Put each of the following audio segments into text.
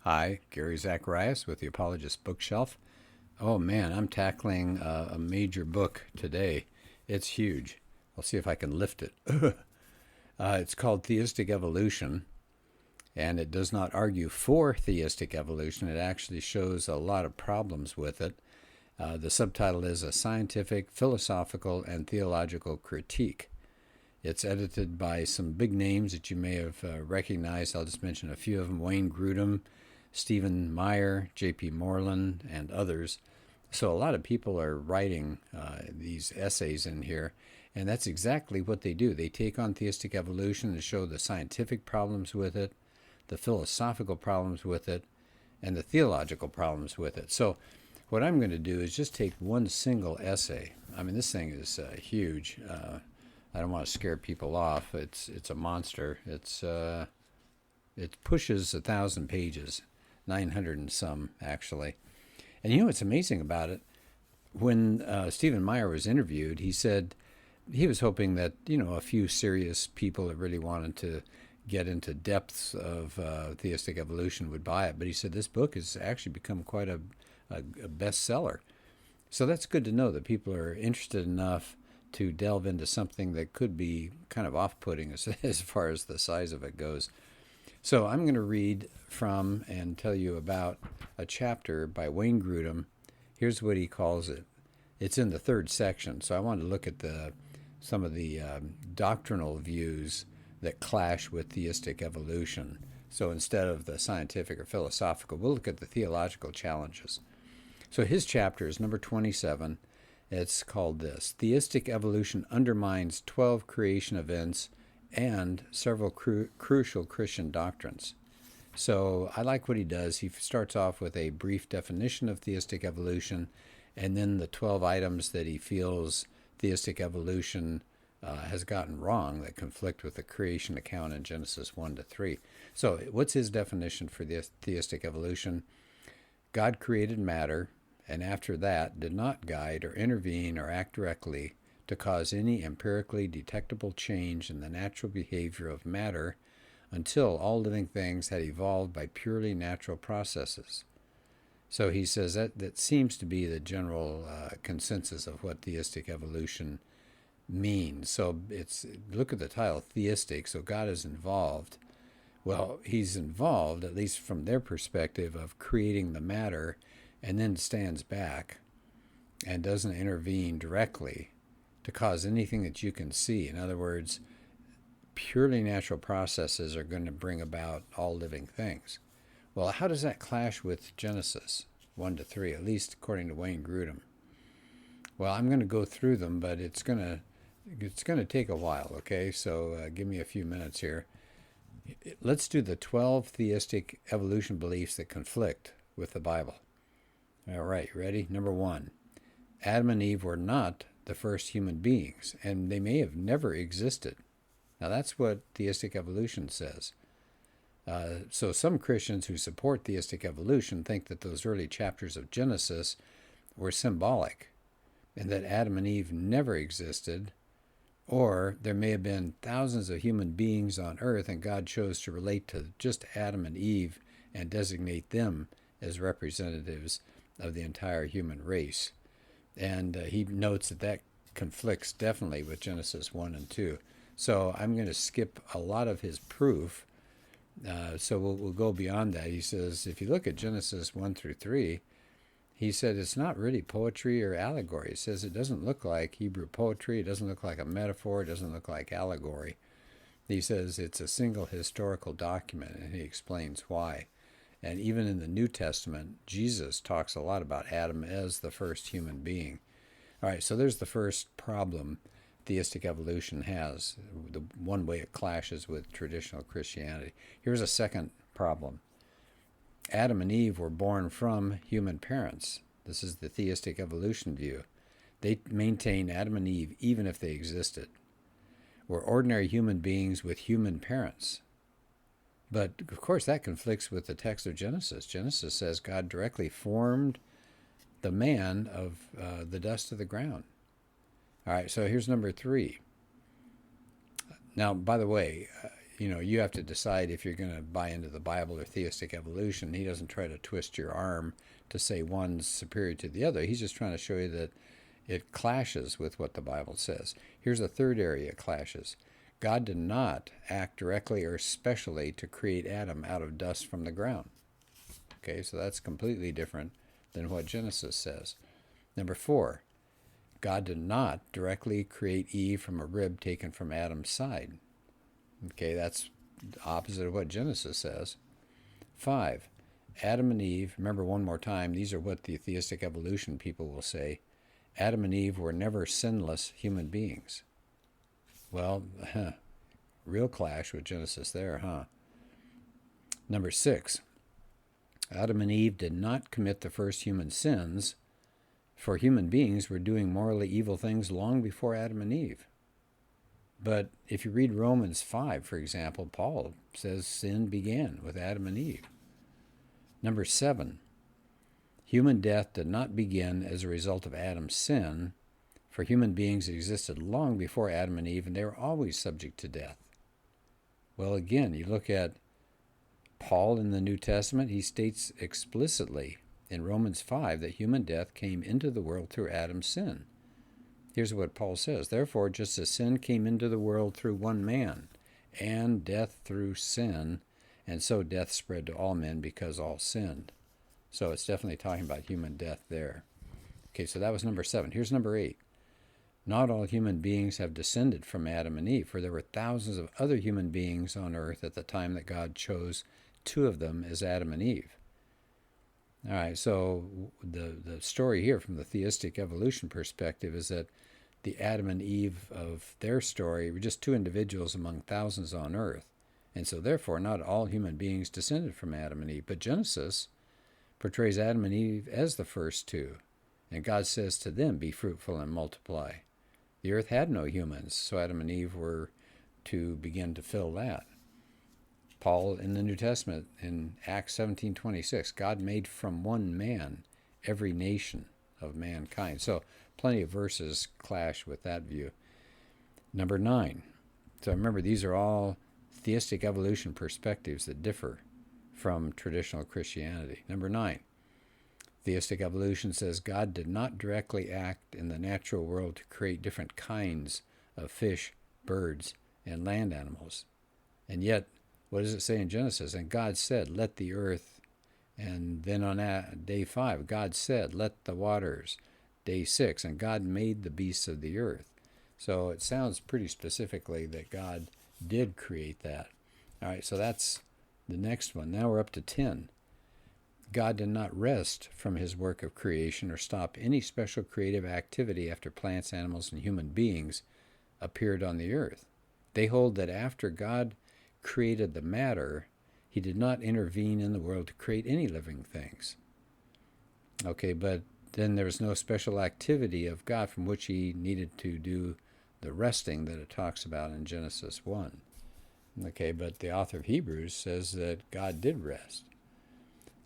Hi, Gary Zacharias with the Apologist bookshelf. Oh man, I'm tackling a major book today. It's huge. I'll see if I can lift it. It's called Theistic Evolution, and it does not argue for theistic evolution. It actually shows a lot of problems with it. The subtitle is A Scientific, Philosophical, and Theological Critique. It's edited by some big names that you may have recognized. I'll just mention a few of them: Wayne Grudem, Stephen Meyer, J.P. Moreland, and others. So a lot of people are writing these essays in here, and that's exactly what they do. They take on theistic evolution and show the scientific problems with it, the philosophical problems with it, and the theological problems with it. So what I'm going to do is just take one single essay. I mean, this thing is huge. I don't want to scare people off. It's a monster. It pushes 1,000 pages, 900 and some actually. And you know what's amazing about it? When Stephen Meyer was interviewed, he said he was hoping that a few serious people that really wanted to get into depths of theistic evolution would buy it. But he said this book has actually become quite a bestseller. So that's good to know that people are interested enough to delve into something that could be kind of off-putting as far as the size of it goes. So I'm going to read from and tell you about a chapter by Wayne Grudem. Here's what he calls it. It's in the third section, so I want to look at some of the doctrinal views that clash with theistic evolution. So instead of the scientific or philosophical, we'll look at the theological challenges. So his chapter is number 27. It's called this: Theistic Evolution Undermines 12 Creation Events and Several Crucial Christian Doctrines. So I like what he does. He starts off with a brief definition of theistic evolution, and then the 12 items that he feels theistic evolution has gotten wrong that conflict with the creation account in Genesis 1 to 3. So what's his definition for the theistic evolution? God created matter, and after that did not guide or intervene or act directly to cause any empirically detectable change in the natural behavior of matter until all living things had evolved by purely natural processes. So he says that seems to be the general consensus of what theistic evolution means. So look at the title, theistic, so God is involved. Well, he's involved, at least from their perspective, of creating the matter, and then stands back and doesn't intervene directly to cause anything that you can see. In other words, purely natural processes are going to bring about all living things. Well, how does that clash with Genesis 1 to 3, at least according to Wayne Grudem? Well, I'm going to go through them, but it's going to take a while, okay? So give me a few minutes here. Let's do the 12 theistic evolution beliefs that conflict with the Bible. All right, ready? Number 1, Adam and Eve were not the first human beings, and they may have never existed. Now that's what theistic evolution says. So some Christians who support theistic evolution think that those early chapters of Genesis were symbolic, and that Adam and Eve never existed, or there may have been thousands of human beings on earth and God chose to relate to just Adam and Eve and designate them as representatives of the entire human race. And he notes that conflicts definitely with Genesis 1 and 2. So I'm going to skip a lot of his proof. So we'll go beyond that. He says, if you look at Genesis 1 through 3, he said it's not really poetry or allegory. He says it doesn't look like Hebrew poetry. It doesn't look like a metaphor. It doesn't look like allegory. He says it's a single historical document, and he explains why. And even in the New Testament, Jesus talks a lot about Adam as the first human being. All right, so there's the first problem theistic evolution has, the one way it clashes with traditional Christianity. Here's a second problem. Adam and Eve were born from human parents. This is the theistic evolution view. They maintain Adam and Eve even if they existed. We're ordinary human beings with human parents. But, of course, that conflicts with the text of Genesis. Genesis says God directly formed the man of the dust of the ground. All right, so here's number 3. Now, by the way, you have to decide if you're going to buy into the Bible or theistic evolution. He doesn't try to twist your arm to say one's superior to the other. He's just trying to show you that it clashes with what the Bible says. Here's a third area it clashes. God did not act directly or specially to create Adam out of dust from the ground. Okay, so that's completely different than what Genesis says. Number 4, God did not directly create Eve from a rib taken from Adam's side. Okay, that's the opposite of what Genesis says. 5, Adam and Eve, remember one more time, these are what the theistic evolution people will say. Adam and Eve were never sinless human beings. Well, real clash with Genesis there, huh? Number 6, Adam and Eve did not commit the first human sins, for human beings were doing morally evil things long before Adam and Eve. But if you read Romans 5, for example, Paul says sin began with Adam and Eve. Number 7, human death did not begin as a result of Adam's sin, for human beings existed long before Adam and Eve, and they were always subject to death. Well, again, you look at Paul in the New Testament, he states explicitly in Romans 5 that human death came into the world through Adam's sin. Here's what Paul says. Therefore, just as sin came into the world through one man, and death through sin, and so death spread to all men because all sinned. So it's definitely talking about human death there. Okay, so that was number 7. Here's number 8. Not all human beings have descended from Adam and Eve, for there were thousands of other human beings on earth at the time that God chose 2 of them as Adam and Eve. All right, so the story here from the theistic evolution perspective is that the Adam and Eve of their story were just 2 individuals among thousands on earth. And so therefore not all human beings descended from Adam and Eve. But Genesis portrays Adam and Eve as the first 2. And God says to them, be fruitful and multiply. The earth had no humans, so Adam and Eve were to begin to fill that. Paul in the New Testament in Acts 17:26, God made from one man every nation of mankind. So plenty of verses clash with that view. Number 9. So remember, these are all theistic evolution perspectives that differ from traditional Christianity. Number 9. Theistic evolution says God did not directly act in the natural world to create different kinds of fish, birds, and land animals. And yet, what does it say in Genesis? And God said, let the earth, and then on day 5, God said, let the waters. Day 6, and God made the beasts of the earth. So it sounds pretty specifically that God did create that. All right, so that's the next one. Now we're up to 10. God did not rest from his work of creation or stop any special creative activity after plants, animals, and human beings appeared on the earth. They hold that after God created the matter, he did not intervene in the world to create any living things. Okay, but then there was no special activity of God from which he needed to do the resting that it talks about in Genesis 1. Okay, but the author of Hebrews says that God did rest.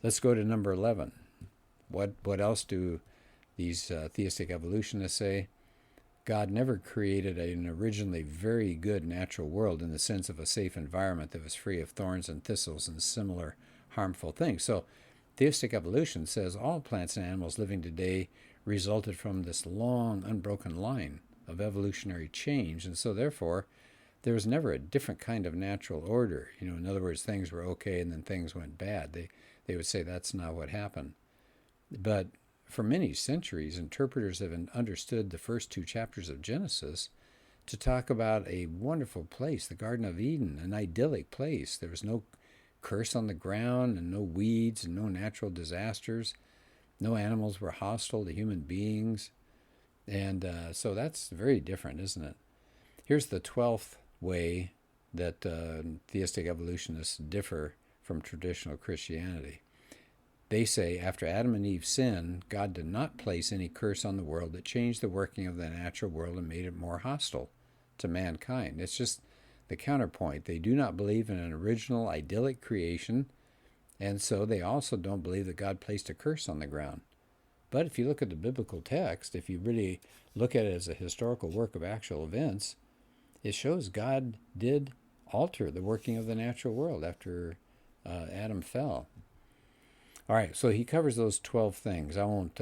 Let's go to number 11. What else do these theistic evolutionists say? God never created an originally very good natural world in the sense of a safe environment that was free of thorns and thistles and similar harmful things. So theistic evolution says all plants and animals living today resulted from this long, unbroken line of evolutionary change, and so therefore there was never a different kind of natural order. In other words, things were okay and then things went bad. They would say that's not what happened. But for many centuries, interpreters have understood the first 2 chapters of Genesis to talk about a wonderful place, the Garden of Eden, an idyllic place. There was no curse on the ground and no weeds and no natural disasters. No animals were hostile to human beings. And so that's very different, isn't it? Here's the 12th way that theistic evolutionists differ from traditional Christianity. They say after Adam and Eve sinned, God did not place any curse on the world that changed the working of the natural world and made it more hostile to mankind. It's just the counterpoint. They do not believe in an original idyllic creation, and so they also don't believe that God placed a curse on the ground. But if you look at the biblical text, if you really look at it as a historical work of actual events, it shows God did alter the working of the natural world after Adam fell. All right, so he covers those 12 things. I won't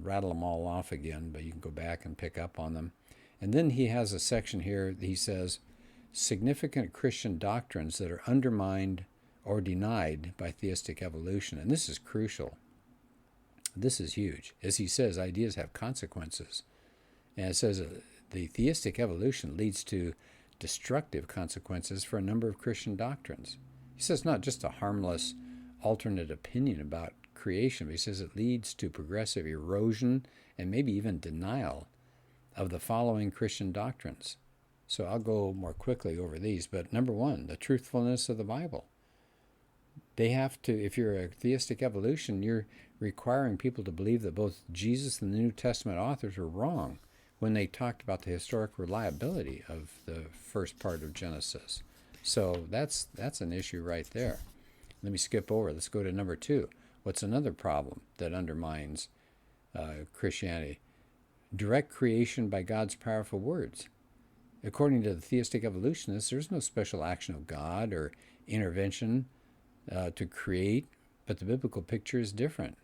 rattle them all off again, but you can go back and pick up on them. And then he has a section here that he says, significant Christian doctrines that are undermined or denied by theistic evolution. And this is crucial. This is huge. As he says, ideas have consequences. And it says the theistic evolution leads to destructive consequences for a number of Christian doctrines. He says not just a harmless alternate opinion about creation, but he says it leads to progressive erosion and maybe even denial of the following Christian doctrines. So I'll go more quickly over these, but number one, the truthfulness of the Bible. They have to, if you're a theistic evolution, you're requiring people to believe that both Jesus and the New Testament authors were wrong when they talked about the historic reliability of the first part of Genesis. So that's an issue right there. Let me skip over. Let's go to number two. What's another problem that undermines Christianity? Direct creation by God's powerful words. According to the theistic evolutionists, there's no special action of God or intervention to create, but the biblical picture is different.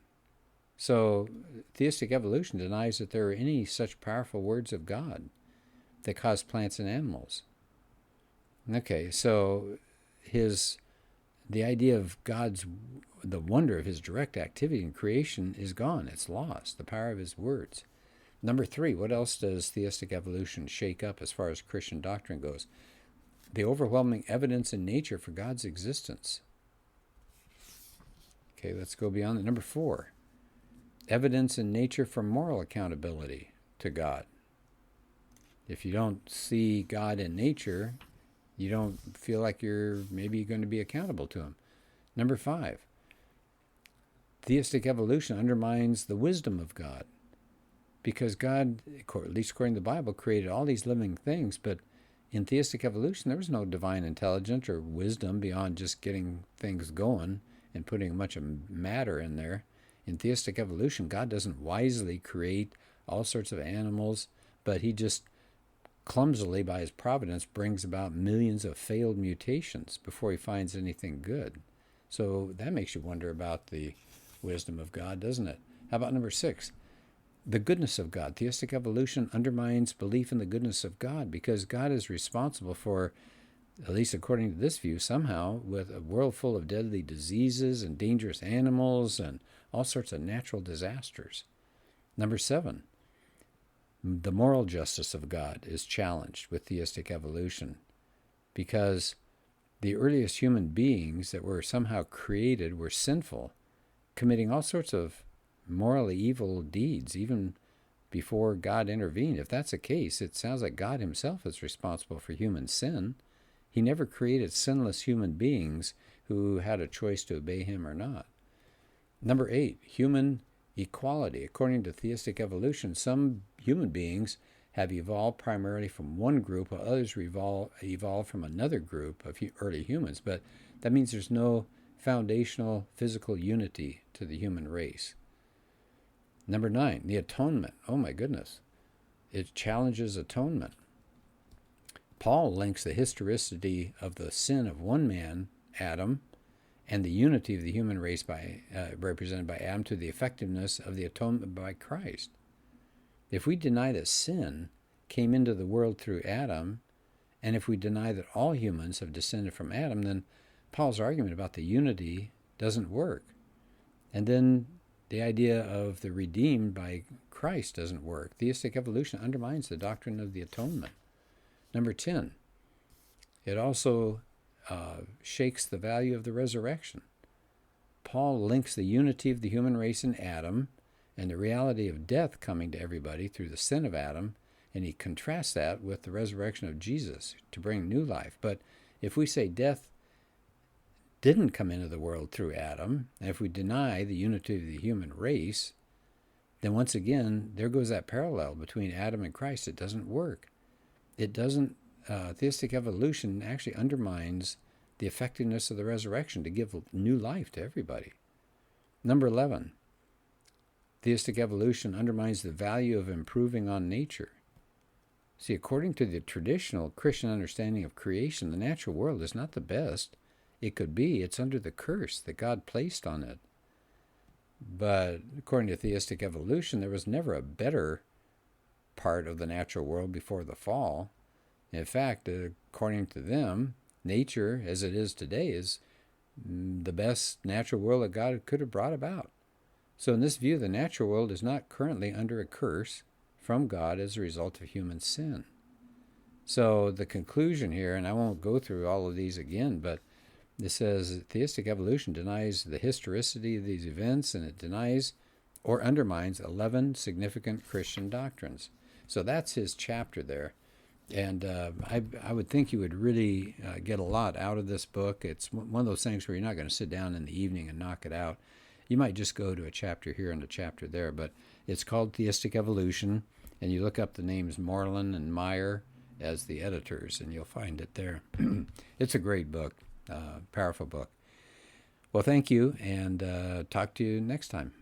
So theistic evolution denies that there are any such powerful words of God that cause plants and animals. Okay, so the idea of the wonder of his direct activity in creation is gone. It's lost, the power of his words. Number three, what else does theistic evolution shake up as far as Christian doctrine goes? The overwhelming evidence in nature for God's existence. Okay, let's go beyond that. Number four, evidence in nature for moral accountability to God. If you don't see God in nature, you don't feel like you're maybe going to be accountable to him. Number five, theistic evolution undermines the wisdom of God. Because God, at least according to the Bible, created all these living things, but in theistic evolution, there was no divine intelligence or wisdom beyond just getting things going and putting a bunch of matter in there. In theistic evolution, God doesn't wisely create all sorts of animals, but he just clumsily, by his providence, brings about millions of failed mutations before he finds anything good. So that makes you wonder about the wisdom of God, doesn't it? How about number six? The goodness of God. Theistic evolution undermines belief in the goodness of God because God is responsible for, at least according to this view, somehow, with a world full of deadly diseases and dangerous animals and all sorts of natural disasters. Number seven, the moral justice of God is challenged with theistic evolution because the earliest human beings that were somehow created were sinful, committing all sorts of morally evil deeds, even before God intervened. If that's the case, it sounds like God himself is responsible for human sin. He never created sinless human beings who had a choice to obey him or not. Number eight, human equality. According to theistic evolution, some human beings have evolved primarily from one group, while others evolved from another group of early humans. But that means there's no foundational physical unity to the human race. Number nine, the atonement. Oh my goodness. It challenges atonement. Paul links the historicity of the sin of one man, Adam, and the unity of the human race represented by Adam to the effectiveness of the atonement by Christ. If we deny that sin came into the world through Adam, and if we deny that all humans have descended from Adam, then Paul's argument about the unity doesn't work. And then the idea of the redeemed by Christ doesn't work. Theistic evolution undermines the doctrine of the atonement. Number 10, it also shakes the value of the resurrection. Paul links the unity of the human race in Adam and the reality of death coming to everybody through the sin of Adam, and he contrasts that with the resurrection of Jesus to bring new life. But if we say death didn't come into the world through Adam, and if we deny the unity of the human race, then once again, there goes that parallel between Adam and Christ. It doesn't work. It doesn't, theistic evolution actually undermines the effectiveness of the resurrection to give new life to everybody. Number 11, theistic evolution undermines the value of improving on nature. See, according to the traditional Christian understanding of creation, the natural world is not the best it could be. It's under the curse that God placed on it. But according to theistic evolution, there was never a better part of the natural world before the fall. In fact, according to them, nature as it is today is the best natural world that God could have brought about. So in this view, the natural world is not currently under a curse from God as a result of human sin. So the conclusion here, and I won't go through all of these again, but it says theistic evolution denies the historicity of these events, and it denies or undermines 11 significant Christian doctrines. So that's his chapter there. And I would think you would really get a lot out of this book. It's one of those things where you're not going to sit down in the evening and knock it out. You might just go to a chapter here and a chapter there, but it's called Theistic Evolution, and you look up the names Moreland and Meyer as the editors, and you'll find it there. It's a great book, powerful book. Well, thank you, and talk to you next time.